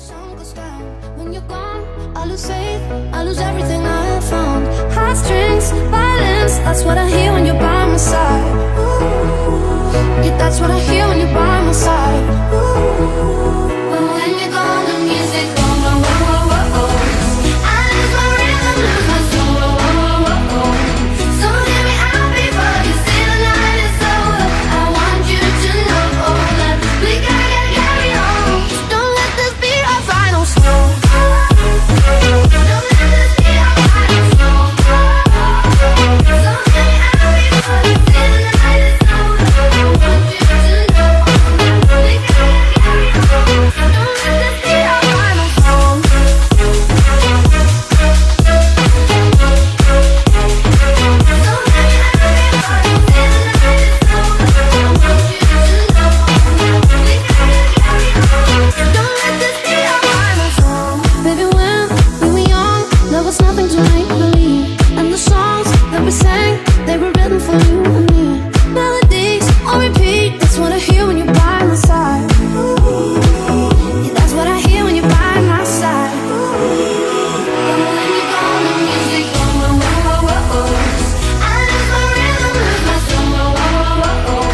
sun goes down. When you're gone, I lose faith, I lose everything I have found. Heartstrings, violence, that's what I hear when you're by my side. Ooh, yeah, that's what I hear when you're by my side. Ooh, but when you're gone, the music goes, whoa, whoa, whoa, whoa, whoa. I lose my rhythm, lose my soul, whoa, whoa, whoa, whoa, whoa. So hear me out before you say the night is over. I want you to know that we gotta carry on. Don't let this be our final song. Don't let this be our final song. So hear me out before you say the night is over. I want you to know that we gotta carry on. Don't let this be our final song. So hear me out before you say the night is over. I want you to know that we gotta carry on. Don't let this be our final song. Baby, when we were young, there was nothing to make believe. And the songs that we sang, they were written for you and me. Melodies on repeat, that's what I hear when you're by my side. Yeah, that's what I hear when you're by my side. But when you're gone, the music goes, whoa, whoa, whoa, whoa. I lose my rhythm, lose my soul, whoa, whoa, whoa, whoa.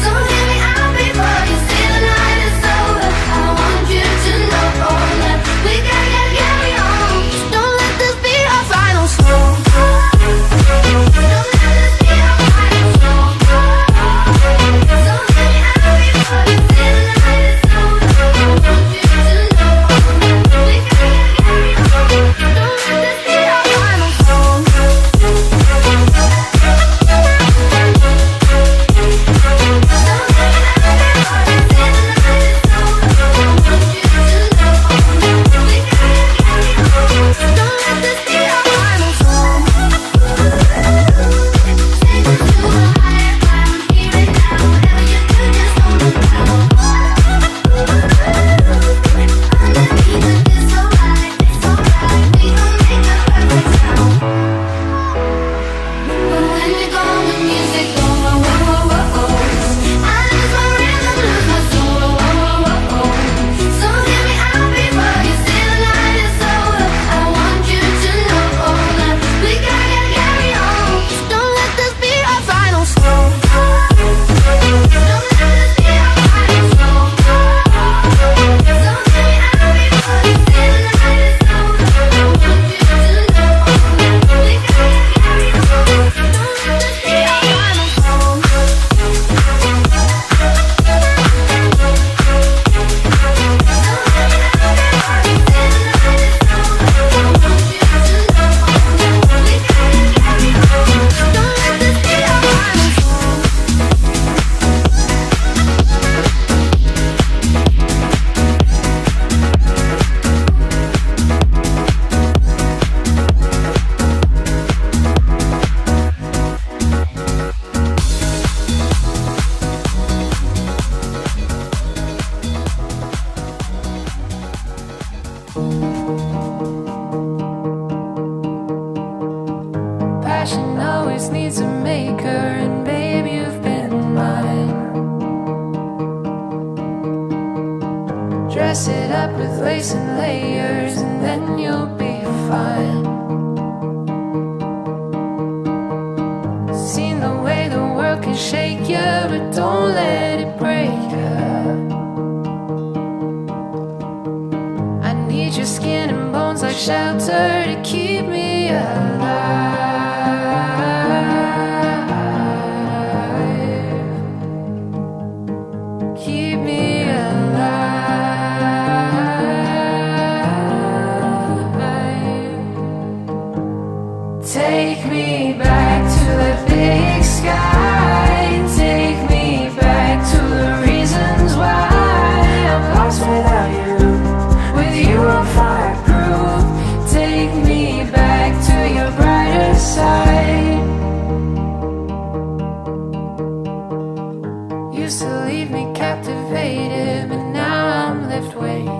So hear me out before you say the night is over. I want you to know that we gotta carry on. Don't let this be our final song. Don't let this be our final song. So hear me out before you say the night is over. I want you to know that we gotta carry on. Don't let this be our final song. Passion always needs a maker, and babe, you've been mine. Dress it up with lace and layers, and then you'll be fine. Seen the way the world can shake you, but don't let it break you. I need your skin and bones like shelter to keep me alive. Keep me alive. Take me back to the big sky. Take me back to the reasons why I'm lost without you. With you I'm fireproof. Take me back to your brighter side. Used to leave me captivated, but now I'm left waiting.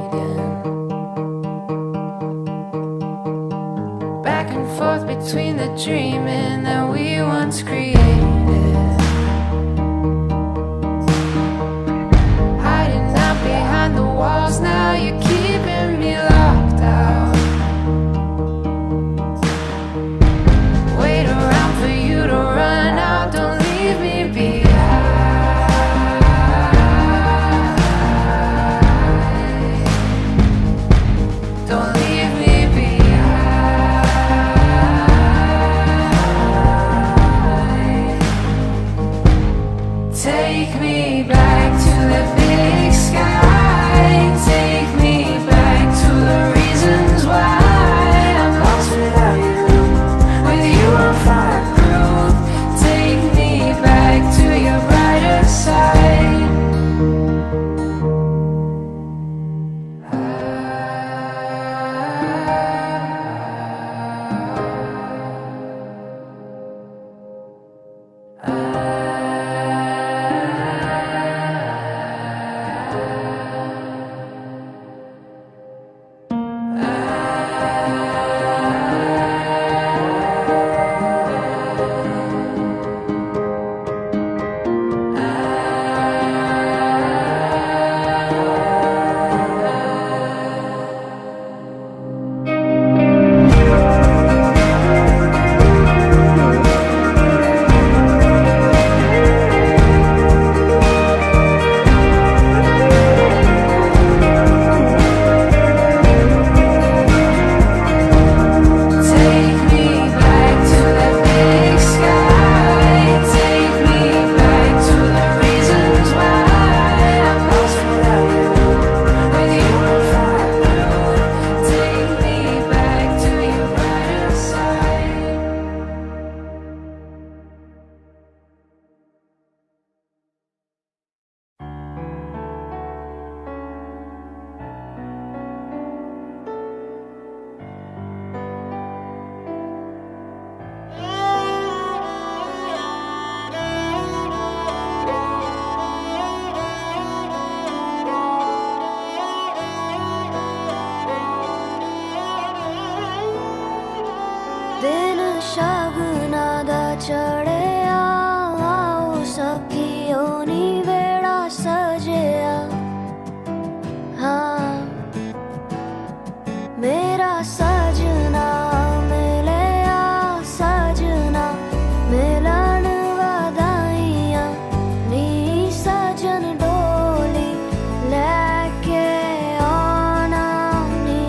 Back and forth between the dreaming that we once created. Hiding out behind the walls, now you're keeping Shaguna दा चढ़िया आओ सखियो नी वेड़ा सजिया हाँ मेरा सजना मिलिया सजना मिलन वधाइया नी सजन डोली लेके आना नी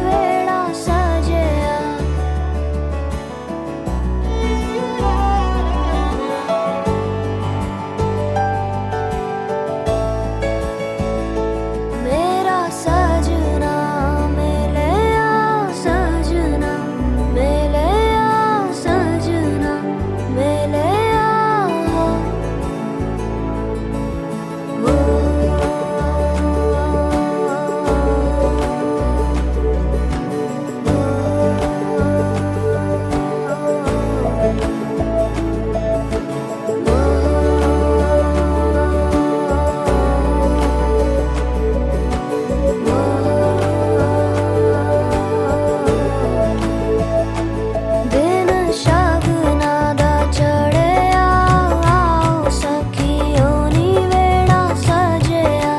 वेड़ा सजिया मेरा सजना मिलिया सजना मिलिया सजना मिलिया दिन शगुना दा चढ़िया आओ सखियो नी वेड़ा सजिया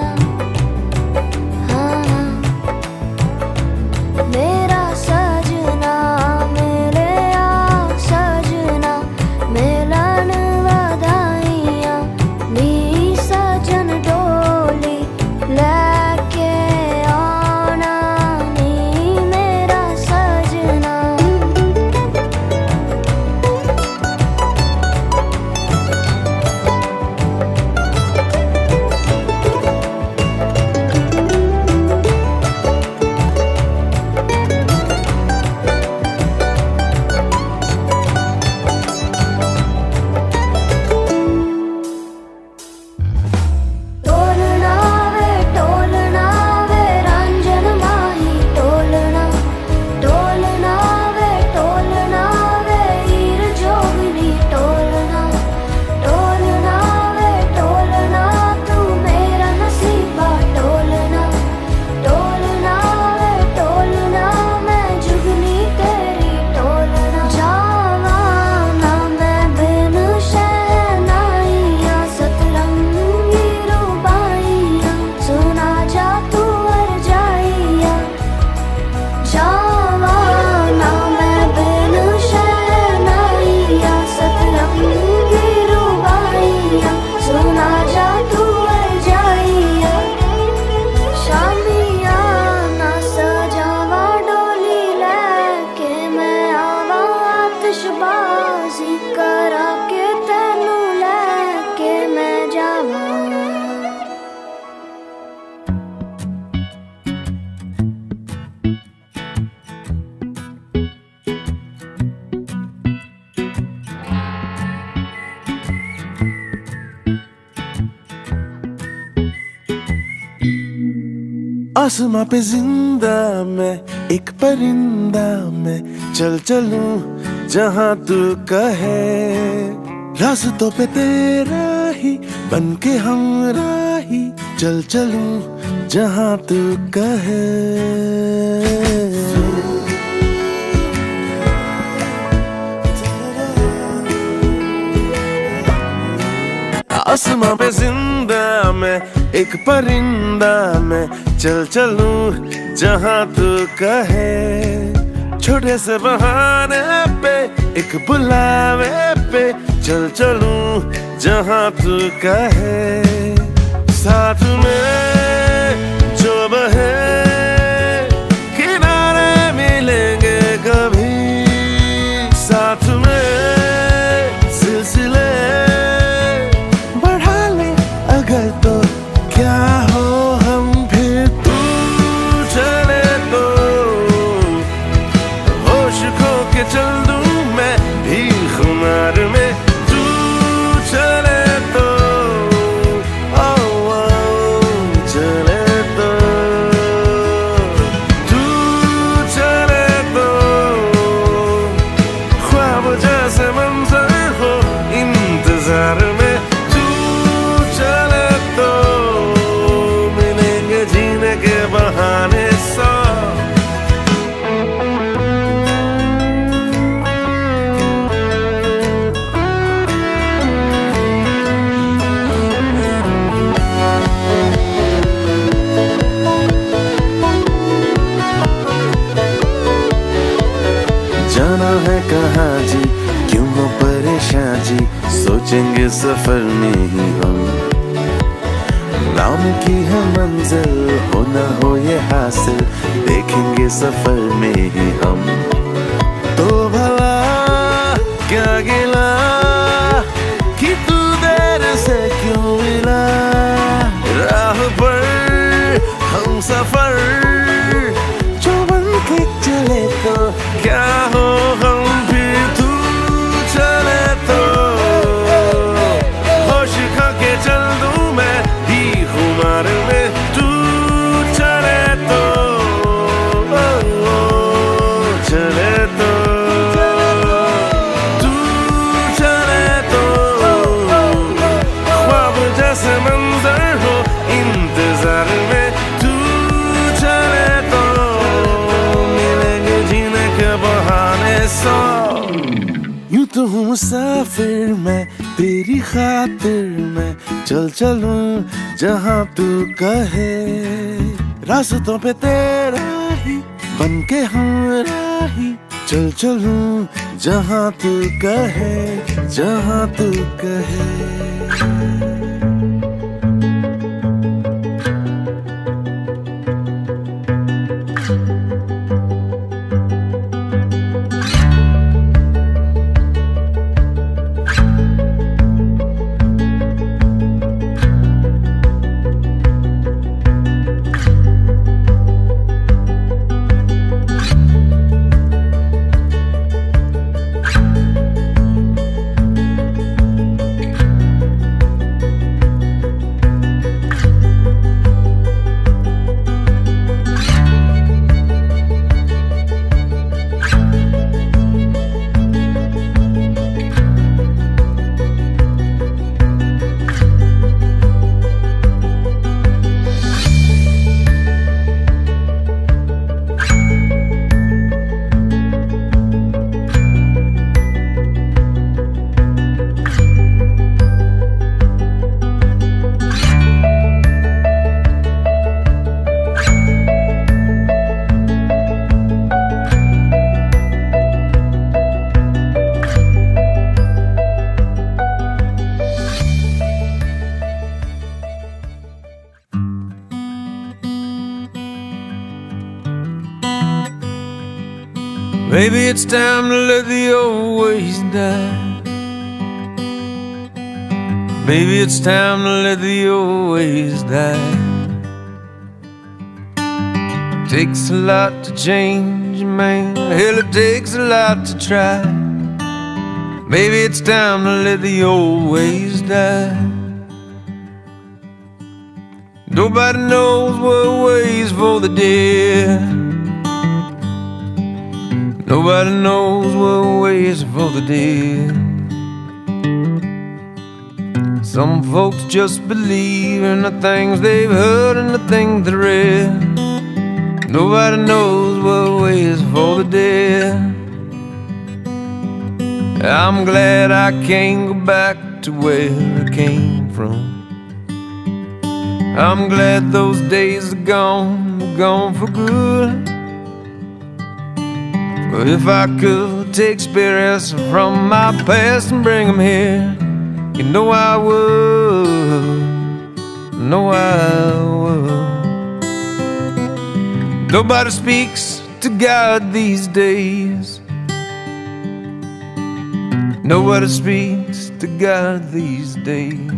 हाँ मेरा सजना मिलिया सजना मिलन वधाइया नी सजन डोली लेके आना नी मेरा सजना टोलना वे रंजन माही टोलना वे हीर जोगनी टोलना वे टोलना तू मेरा नसीबा टोलना वे टोलना मैं जुगनी तेरी टोलना जावा ना मैं बिन शहनाइया सतरंगी रूबाइया सुना जा तू अर जाइया जावा ना मैं बिन शहनाइया सतरंगी रूबाइया सुना जा तू अर जाइया शामिया ना सजावा डोली लेके मैं आवा आतिशबाजी करा के तेनू लेके मैं जावा आसमां पे जिंदा मैं एक परिंदा मैं चल चलूं जहां तू कहे रास्तों पे तेरा ही बन के हमराही चल चलूं जहां तू कहे आसमां पे जिंदा मैं एक परिंदा मैं चल चलूं जहां तू कहे छोटे से बहाने पे एक बुलावे पे चल चलूं जहां तू कहे साथ में जो बहे किनारे मिलेंगे कभी साथ में सिलसिले बढ़ा ले अगर तो क्या हो हम फिर तू चले तो होश खो के चल दूं मैं भी खुमार में तू चले तो ओ चले तो तू चले तो ख्वाब जैसे मंजर हो इंतजार में तू चले तो मिलेंगे जीने के बहाने सौ जाना है कहाँ जी, क्यों हो परेशान जी, सोचेंगे सफर में ही हम। नाम की है मंजिल, हो ना हो ये हासिल, देखेंगे सफर में ही हम। तो भला क्या गिला कि तू देर से क्यों मिला, राह पर हम सफर जो बन के चले तो क्या हो हम, फिर तू चले तो होश खा के चल दूं मैं भी खुमार में, तू चले तो चले तो तू चले तो ख्वाब जैसे मंजर हो इंतजार में, तू चले तो मिलेंगे जीने के बहाने सौ। यूं तो हूँ मुसाफिर मैं तेरी खातिर मैं, चल चलूं जहाँ तू कहे, रास्तों पे तेरा ही बन के हूँ राही, चल चलूं जहाँ तू कहे, जहाँ तू कहे। Maybe it's time to let the old ways die. Maybe it's time to let the old ways die. Takes a lot to change a man, hell it takes a lot to try. Maybe it's time to let the old ways die. Nobody knows what waits for the dead. Nobody knows what waits for the dead. Some folks just believe in the things they've heard and the things they read. Nobody knows what waits for the dead. I'm glad I can't go back to where I came from. I'm glad those days are gone for good. But if I could take spirits from my past and bring them here, you know I would, know I would. Nobody speaks to God these days. Nobody speaks to God these days.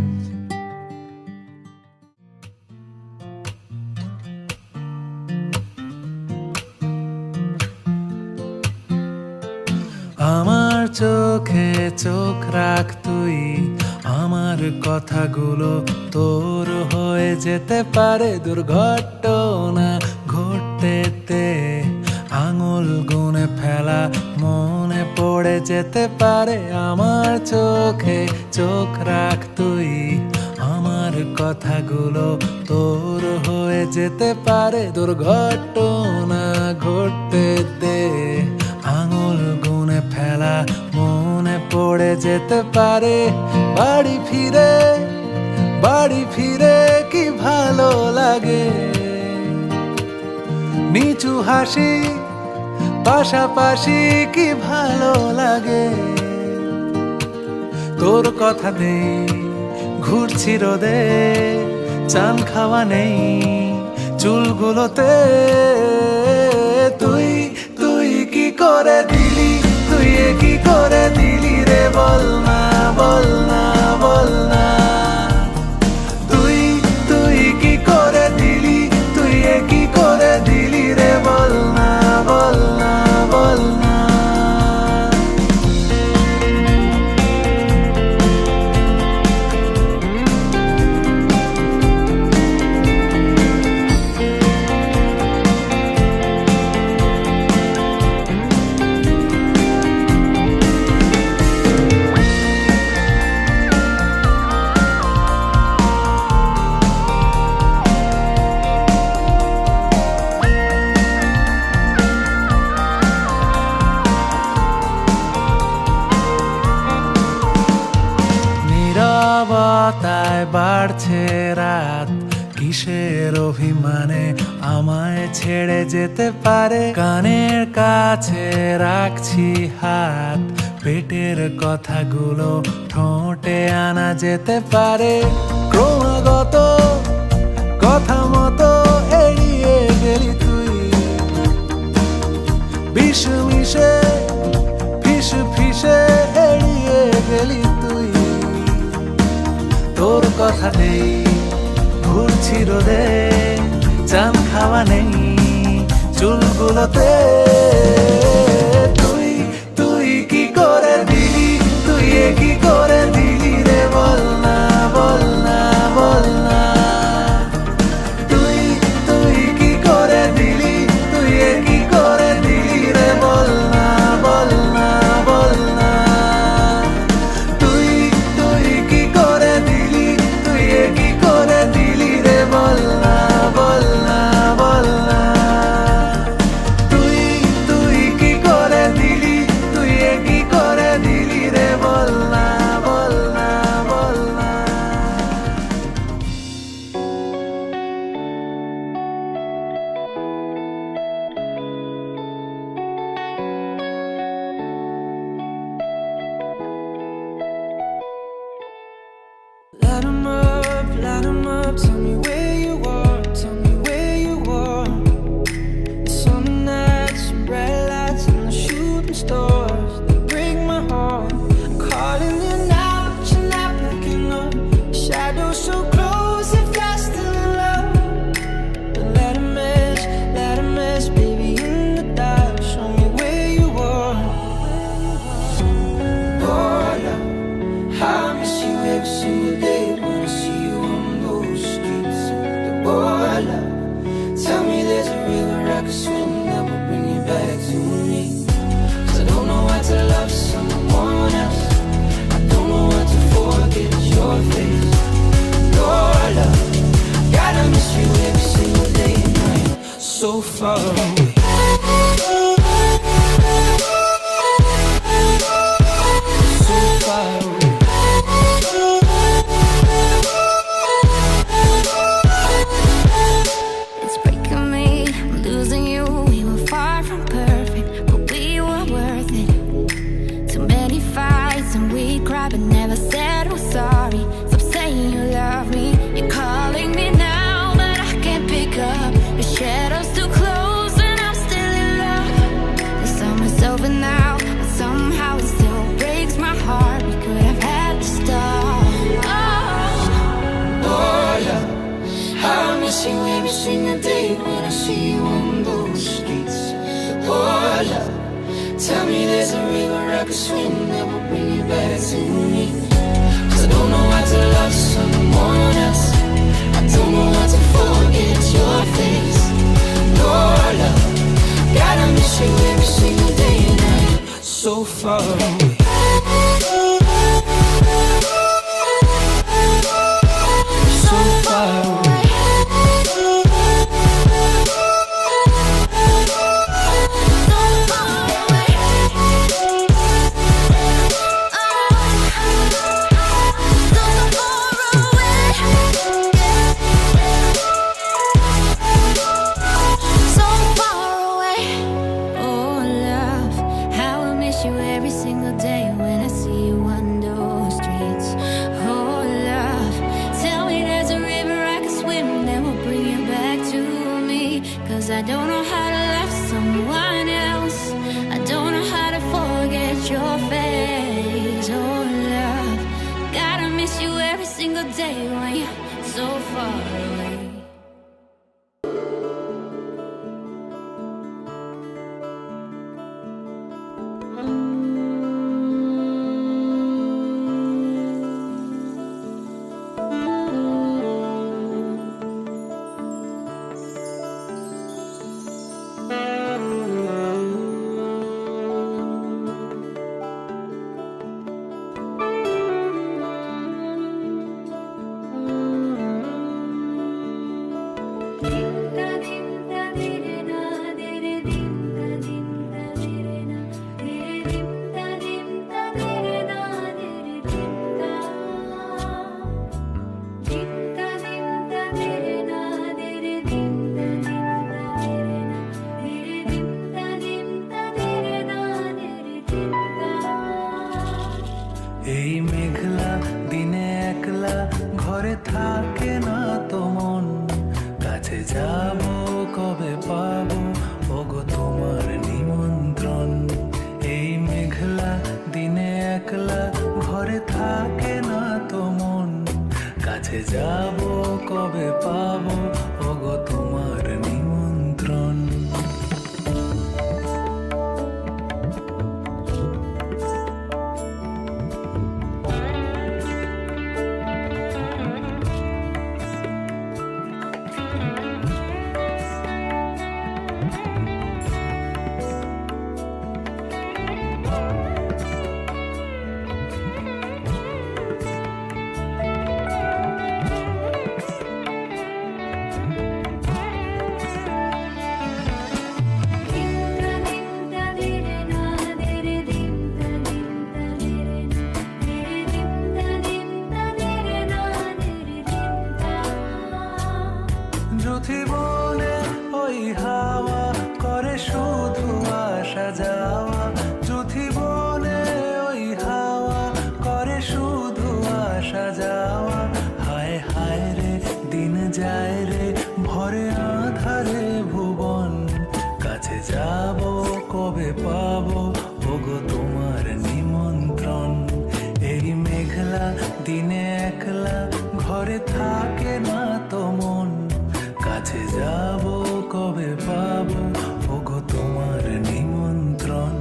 আমার চোখে চোখ রাখ তুই, আমার কথাগুলো তোর হয়ে যেতে পারে দুর্ঘটনা ঘটতে, আঙুল গুনে ফেলা মনে পড়ে যেতে পারে। আমার চোখে চোখ রাখ তুই, আমার কথাগুলো তোর হয়ে যেতে পারে দুর্ঘটনা ঘটতে, আঙুল গুনে ফেলা মনে পড়ে যেতে পারে। বাড়ি ফিরে কি ভালো লাগে, নিচু হাসি পাশাপাশি কি ভালো লাগে তোর কথা নেই ঘুরছি রোদে চান খাওয়া নেই চুলগুলোতে তুই তুই কি করে দিলি তুই কি করে দিলি রে বল না বল না বল না তুই তুই কি করে দিলি তুই কি করে দিলি রে বল না বল না বল না নীরবতায় বাড়ছে রাত কিসের অভিমানে আমায় ছেড়ে যেতে পারে কানের কাছে রাখছি হাত পেটের কথাগুলো ঠোঁটে আনা যেতে পারে ক্রমাগত কথা মতো এড়িয়ে গেলি তুই বিষ মিশে ফিস ফিসে এড়িয়ে গেলি তুই তোর কথা নেই ঘুরছি রোদে চান খাওয়া নেই চুলগুলোতে তুই তুই কি করে দিলি তুই কি করে দিলি রে বল না বল না বল না তুই তুই কি করে দিলি তুই কি করে দিলি রে বল না বল না বল না তুই তুই কি করে দিলি তুই কি করে দিলি রে বল না বল না বল না তুই তুই কি করে দিলি তুই কি করে দিলি রে বল না বল না বল না Light 'em up, tell me where you are, tell me where you are. Summer nights, some bright lights, and the shooting stars, they break my heart. I'm calling you now, but you're not picking up. Shadows so close, if you're still in love. But let 'em mess, baby, in the dark. Show me where you are. Oh, love, how I miss you every single day when I see you on those streets. Oh, love, tell me there's a river I could swim that will bring you back to me. 'Cause I don't know how to love someone else. I don't know how to forget your face. Oh, love, gotta miss you every single day and night. So far away. So far away. It's breaking me, I'm losing you. We were far from perfect, but we were worth it. Too many fights and we cried, but never said we're sorry. Stop saying you love me. You're calling me now, but I can't pick up. Your shadow's too close, and I'm still in love. The summer's over now, but somehow it still breaks my heart. We could have had to stop. Oh, love, how I miss you every single day when I see you on those streets. Oh, love, tell me there's a river I could swim that will bring you back to me. 'Cause I don't know how to love someone else. I don't know how to forget your face. Oh, love, gotta miss you every single day and night. So far away. So far away. So far away. Oh, your face. Oh love, gotta miss you every single day when you're so far away. এই মেঘলা দিনে একলা ঘরে থাকে না তো মন, কাছে যাব কবে পাবো ওগো তোমার নিমন্ত্রণ। এই মেঘলা দিনে একলা ঘরে থাকে না তো মন, কাছে যাব কবে পাবো ওগো তোমার নিমন্ত্রণ। জীবনে ওই হাওয়া করে শুধু আসা যাওয়া, জীবনে ওই হাওয়া করে শুধু আসা যাওয়া। হায় হায় রে দিন যায় রে ভরে আধারে ভুবন, কাছে যাব কবে পাবো ওগো তোমার নিমন্ত্রণ। এই মেঘলা দিনে একলা ঘরে থাকে না তো মন, কাছে যাব কবে পাবো ওগো তোমার নিমন্ত্রণ।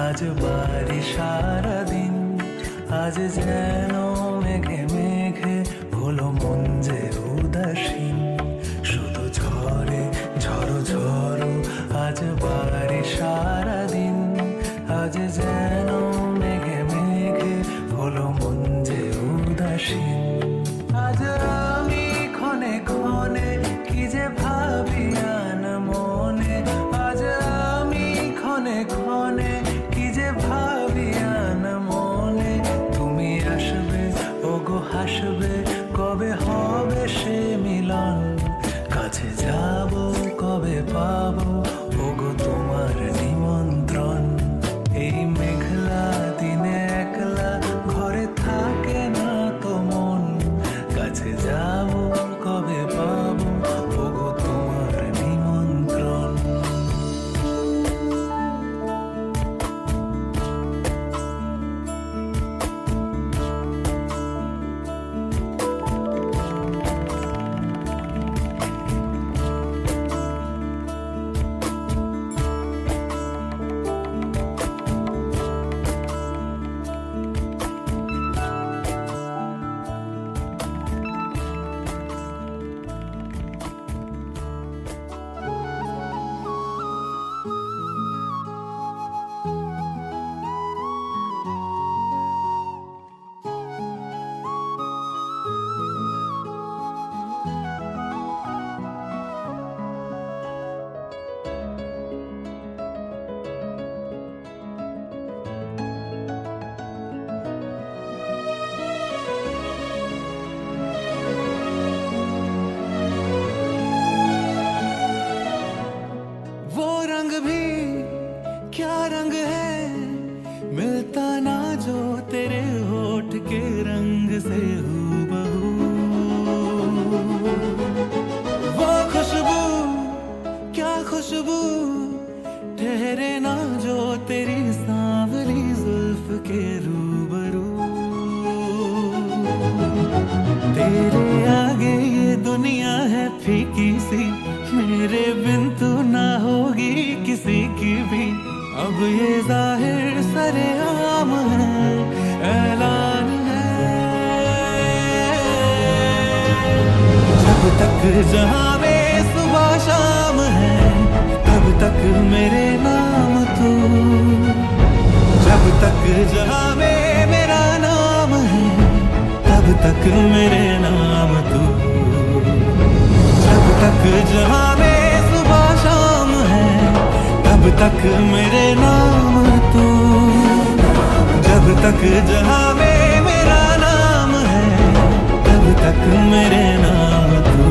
আজ বাড়ি সারাদিন, আজ যেন মেঘে মেঘে হলো মন যে উদাসীন। শুধু ঝরে ঝড়ো ঝড়ো আজ বাড়ি সারাদিন, আজ যেন মেঘে মেঘে হলো মন যে উদাসীন। আজ আমি ক্ষণে ক্ষণে কি যে ভাবি আন মনে, আজ আমি ক্ষণে ক্ষণে কি যে ভাবি আন মনে। তুমি আসবে ওগো হাসবে কবে হবে সে रंग है मिलता ना जो तेरे होठ के रंग से हूबहू। वो खुशबू क्या खुशबू ठहरे ना जो तेरी सांवली जुल्फ के रूबरू। तेरे आगे ये दुनिया है फीकी सी, मेरे बिन तू ना होगी किसी की भी। अब ये जाहिर सरेआम है, ऐलान है। जब तक जहां में सुबह शाम है, तब तक मेरे नाम तू। जब तक जहां में मेरा नाम है, तब तक मेरे नाम तू। जब तक जहां में सुबह शाम है, तब तक मेरे नाम तू। जब तक जहां में मेरा नाम है, तब तक मेरे नाम तू।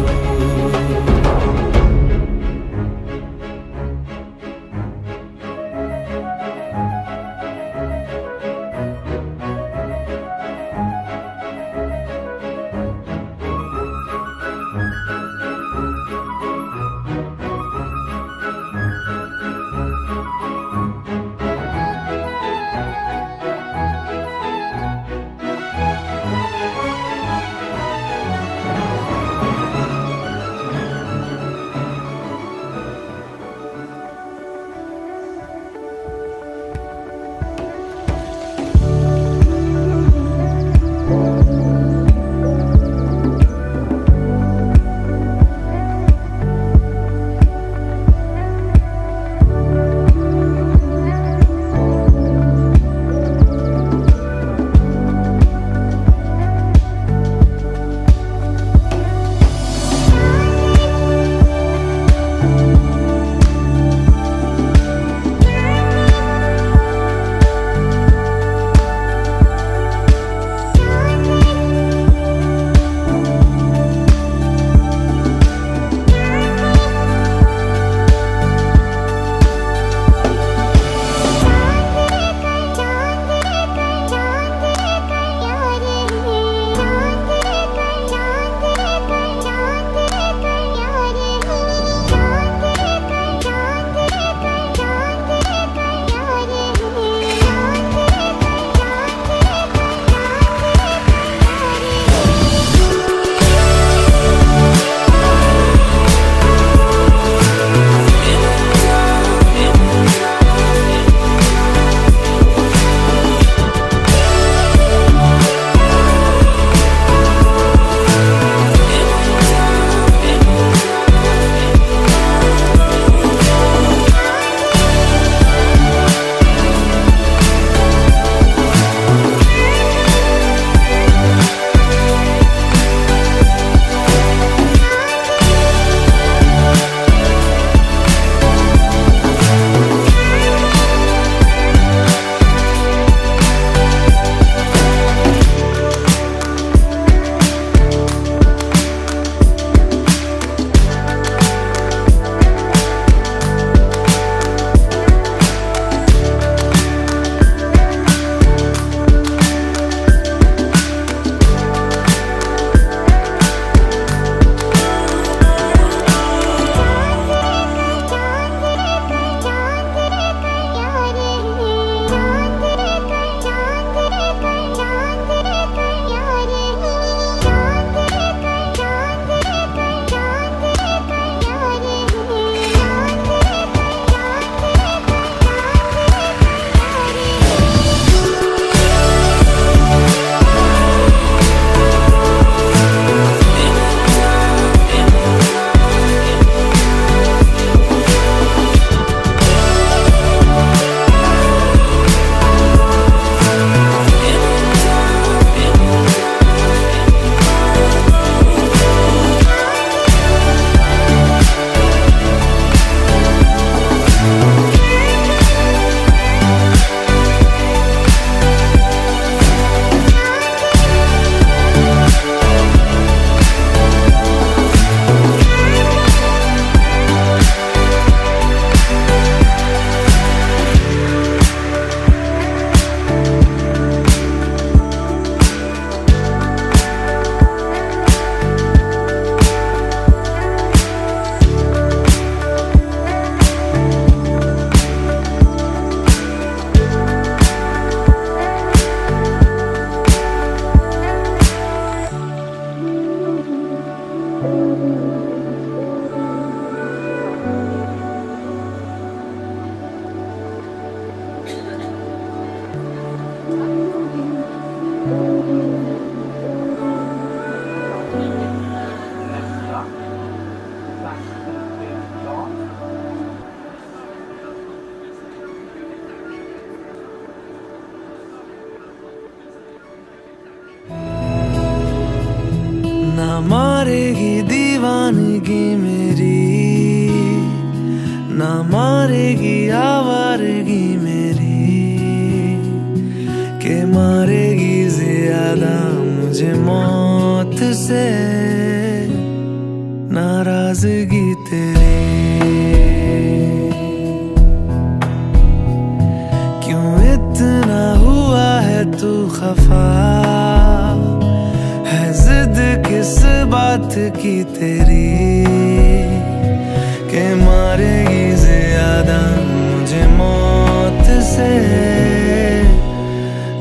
मारेगी दीवानगी मेरी, ना मारेगी आवारगी मेरी, के मारेगी ज्यादा मुझे मौत से नाराजगी तेरी। क्यों इतना हुआ है तू खफा, है जिद किस बात की तेरी, के मारेगी ज्यादा मुझे मौत से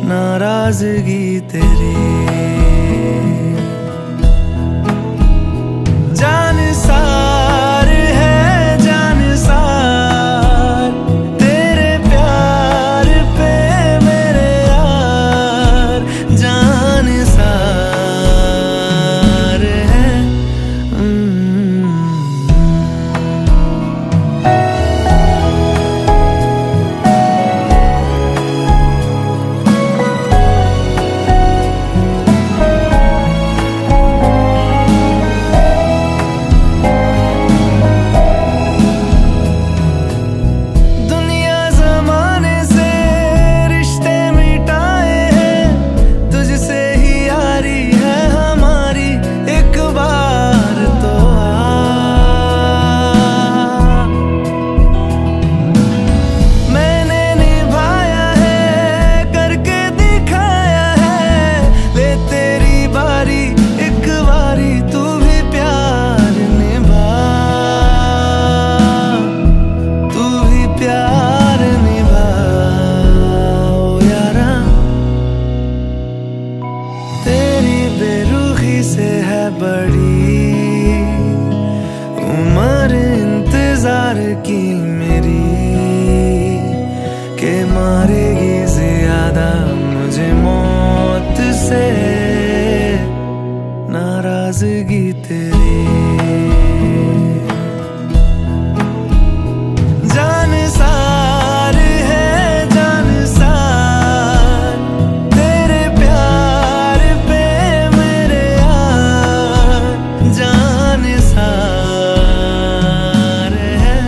नाराजगी तेरी। जान सार है जान सार, तेरे प्यार पे मेरे यार जान सार है। बड़ी उम्र इंतजार की मेरी, के मारेगी ज्यादा मुझे मौत से नाराजगी तेरी। जान सार है जान सार, तेरे प्यार पे मेरे यार जान सार है।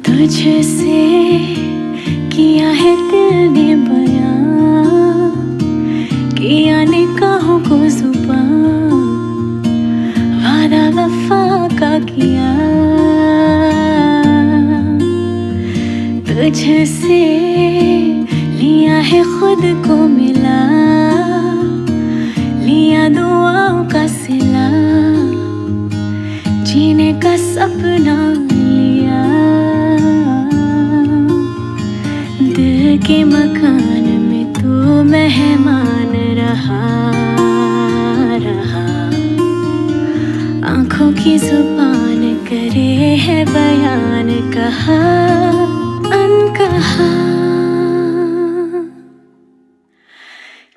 तुझसे किया है दिल ने बयां, किया निकाहों को जुबां, वादा वफा का किया। तुझसे लिया है खुद को मिला, लिया दुआओं का सिला, जीने का सपना लिया। दिल के मकान में तू मेहमान रहा रहा, आंखों की जुबान करे है बयान कहा अनकहा।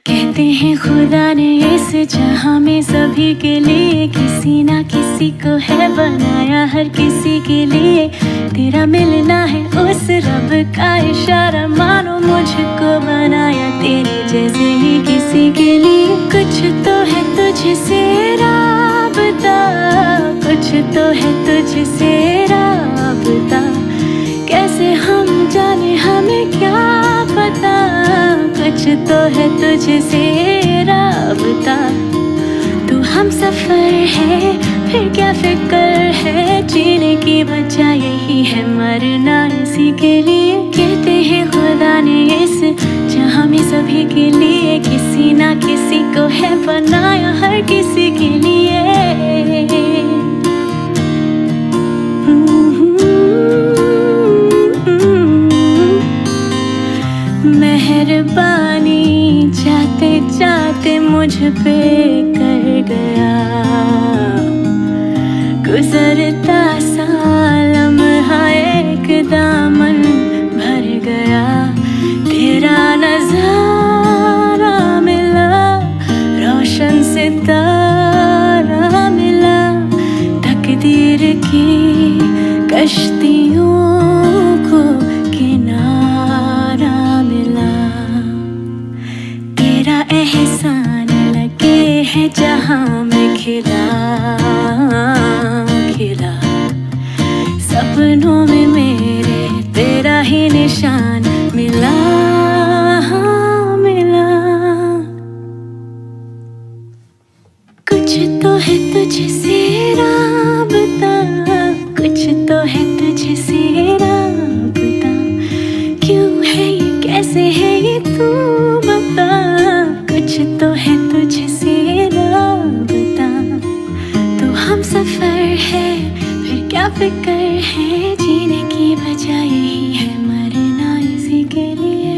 कहते हैं खुदा ने इस जहां में सभी के लिए किसी ना किसी को है बनाया, हर किसी के लिए तेरा मिलना है उस रब का इशारा। मानो मुझको बनाया तेरे जैसे ही किसी के लिए, कुछ तो है तुझसे राबता, कुछ तो है तुझसे राबता। कैसे हम जाने हमें क्या पता, कुछ तो है तुझसे राबता। तू हम सफर है, फिर क्या फिक्र है, जीने की वजह यही है, मरना इसी के लिए। कहते हैं खुदा ने इस जहां में सभी के लिए किसी ना किसी को है बनाया, हर किसी के लिए। मेहरबानी जाते जाते मुझ पे कर गया, गुजरता सा लम्हा एक दामन भर गया। तेरा नजारा मिला, रोशन सितारा मिला, तकदीर की कश्तियों को किनारा मिला। तेरा एहसान लगे है जहां में खिला खिला, सपनों में मेरे तेरा ही निशान मिला मिला। कुछ तो है तुझसे राबता, कुछ तो है तुझसे राबता, क्यों है ये कैसे है ये तू बता। कुछ तो है तुझसे राबता, तो हम सफर है, फिर क्या फिक्र है, जीने की वजह यही है, मरना इसी के लिए।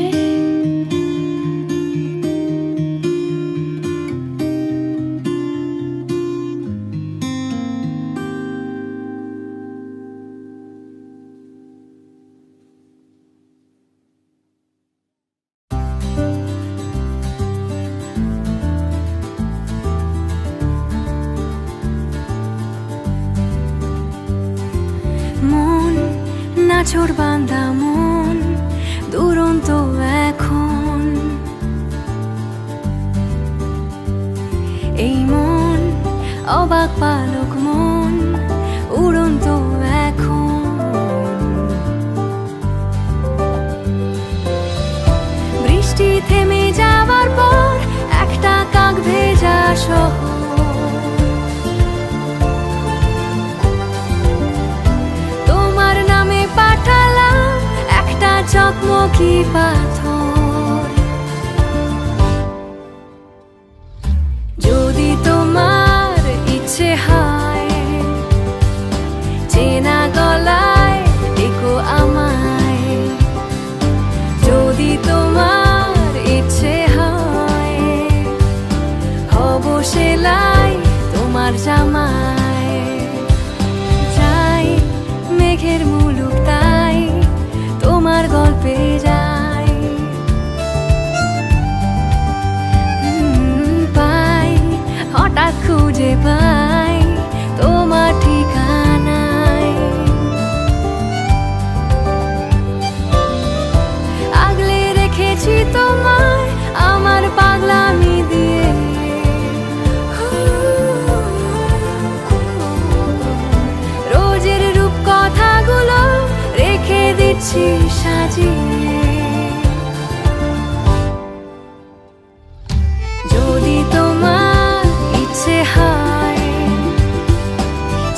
মন নাছোড় বাঁধা মন দুরন্ত এখন, এই মন অবাক পালক মন উড়ন্ত এখন। বৃষ্টি থেমে যাওয়ার পর একটা কাক ভেজা শহর, চকমকি পাথর। যদি তোমার ইচ্ছে হয়, চেনা গলায় ডেকো আমায়। যদি তোমার ইচ্ছে হয়, হব সেলাই তোমার জামায়। যাই মেঘের মুলুক তাই তোমার গল্পে যাই, পাই হঠাৎ খুঁজে পাই তোমার ঠিকানায়। আগলে রেখেছি তোমায় আমার পাগলামি দিয়ে, রোজের রূপ কথাগুলো রেখে দিচ্ছি সাজিয়ে। যদি তোমার ইচ্ছে হয়,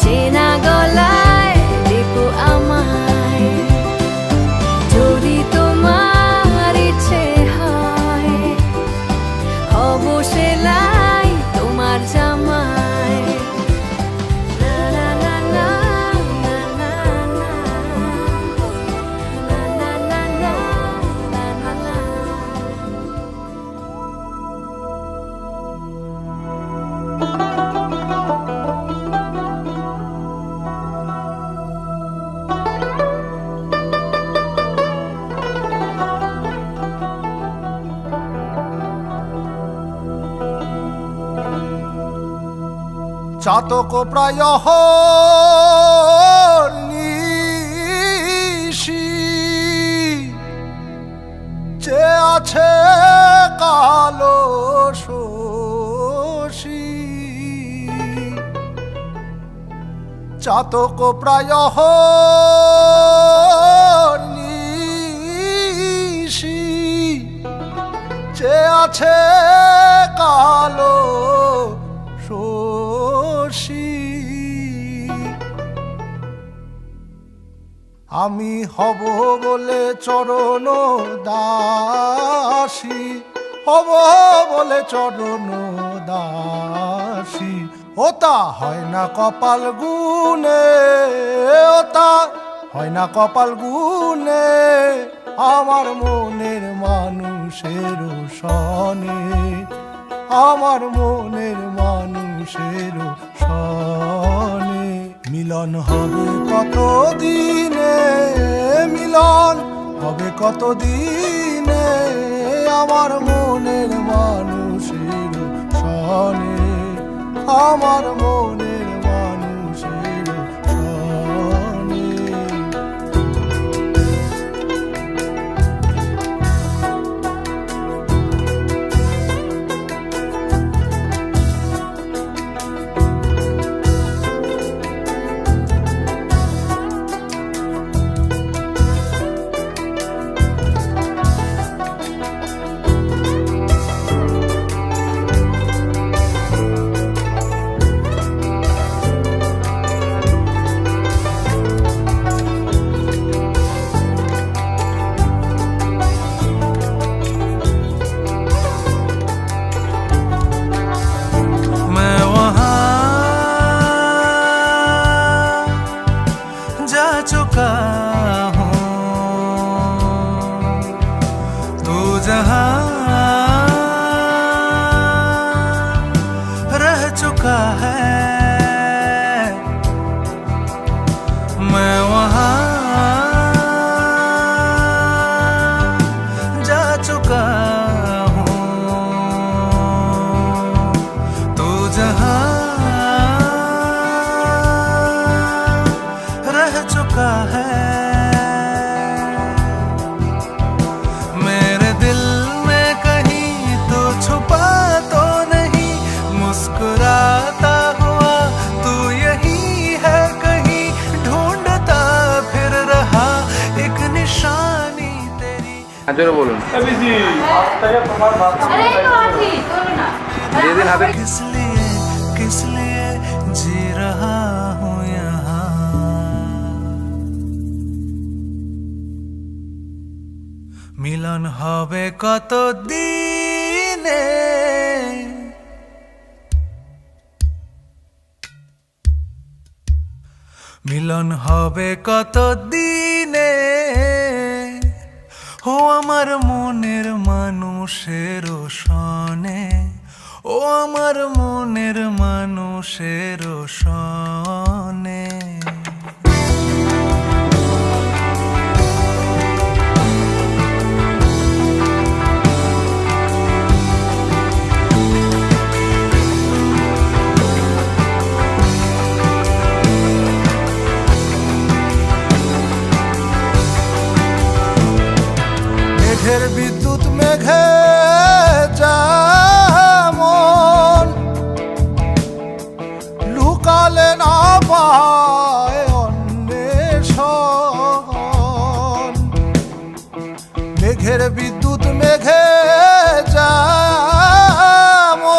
চেনা গলায় ডেকো আমায়। যদি তোমার ইচ্ছে হয়, হব সেলাই তোমার জামায়। না না না না না না না। চাতক প্রায় নিশি, যে আছে কালো শশী। চাতক প্রায় নিশি, যে আছে কালো শশী। আমি হব বলে চরণ দাসী, হব বলে চরণ দাসী। ওতা হয় না কপাল গুনে, ওতা হয় না কপাল গুনে, আমার মনের মানুষের সনে, আমার মনের মানুষের সনে। মিলন হবে কত দিনে, মিলন হবে কত দিনে, আমার মনের মানুষের সনে, আমার মনের মানুষের সনে। मैं वहाँ जा चुका हूँ, तू जहाँ रह चुका है। मैं वहाँ जा चुका हूँ, तू जहाँ रह चुका है। मेरे दिल में कहीं तो छुपा तो नहीं, मुस्कुराता हुआ तू यही है कहीं, ढूंढता फिर रहा एक निशानी तेरी। জোরে বলুন। যেদিন হাতে किस लिए जी रहा हूँ यहाँ। মিলন হবে কত দিনে, মিলন হবে কত দিনে, ও আমার মনের মানুষের সনে, ও আমার মনের মানুষের সনে। মেঘের বিদ্যুৎ মেঘে যেমন লুকালে না পায় অন্বেষণ। মেঘের বিদ্যুৎ মেঘে যেমন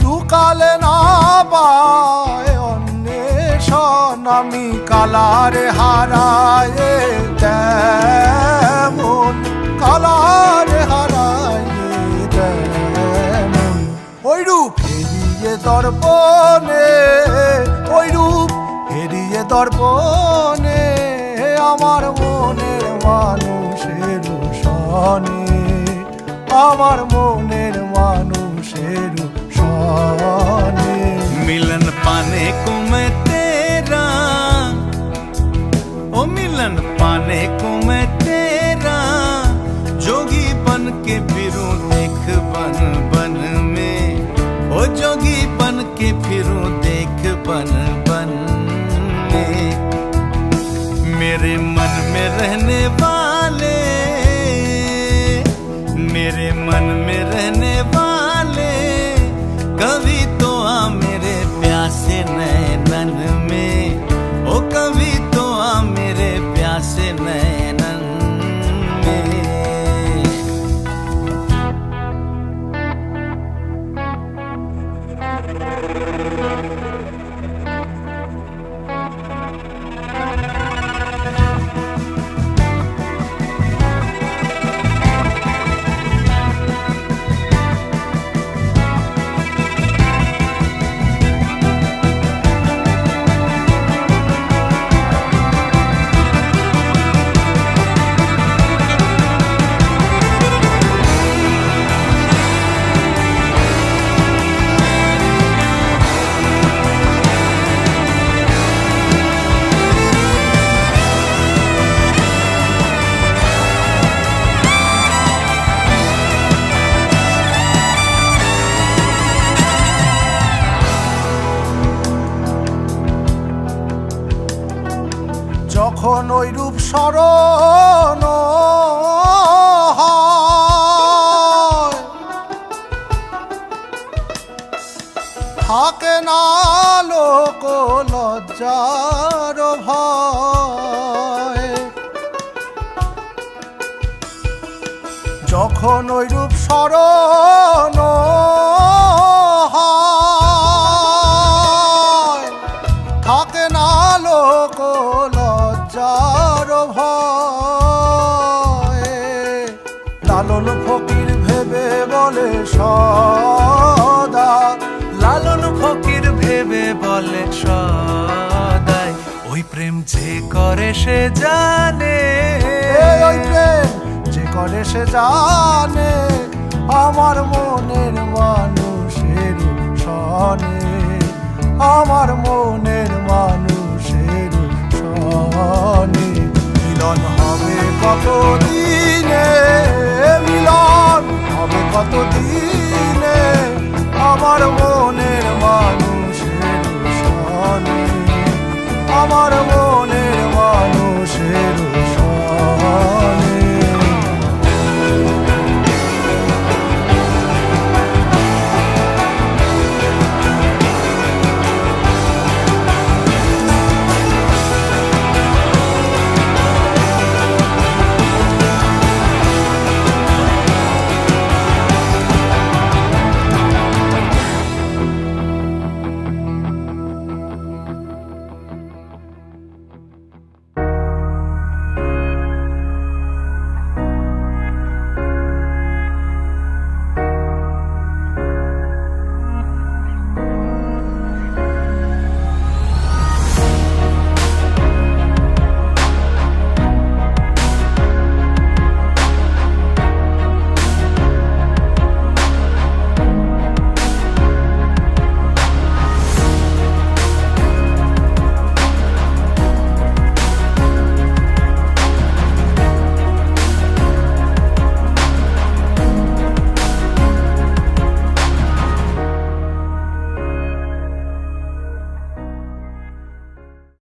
লুকালে না পায় অন্বেষণ। আমি কালারে হারায় তেমন, কালারে হারায় তেমন, ওই রূপ হেরিয়ে দর্পণে, ওই রূপ হেরিয়ে দর্পণে, আমার মনের মানুষের সনে, আমার মনের মানুষের সনে। मिलन पाने को मैं तेरा, ओ मिलन पाने को मैं तेरा, जोगी बन के फिरूं देख बन बन में, ओ जोगी बन के फिरूं देख बन बन में। मेरे मन में रहने वाले, मेरे मन में रहने वाले, कभी तो आ मेरे प्यासे नैनन में, ओ कभी तो आ मेरे प्यासे नैनन में। স্মরণ হয়, থাকে না লোক লজ্জার ভয়। যখন ওই রূপ স্মরণ হয়, থাকে না লোক লজ্জার ভয়। লালন ফকির ভেবে বলে সদা, লালন ফকির ভেবে বলে সদাই, ওই প্রেম যে করে সে জানে, ওই প্রেম যে করে সে জানে, আমার মনের মানুষের সনে, আমার মনের মানুষের সনে। মিলন হবে কত দিনে, মিলন হবে কত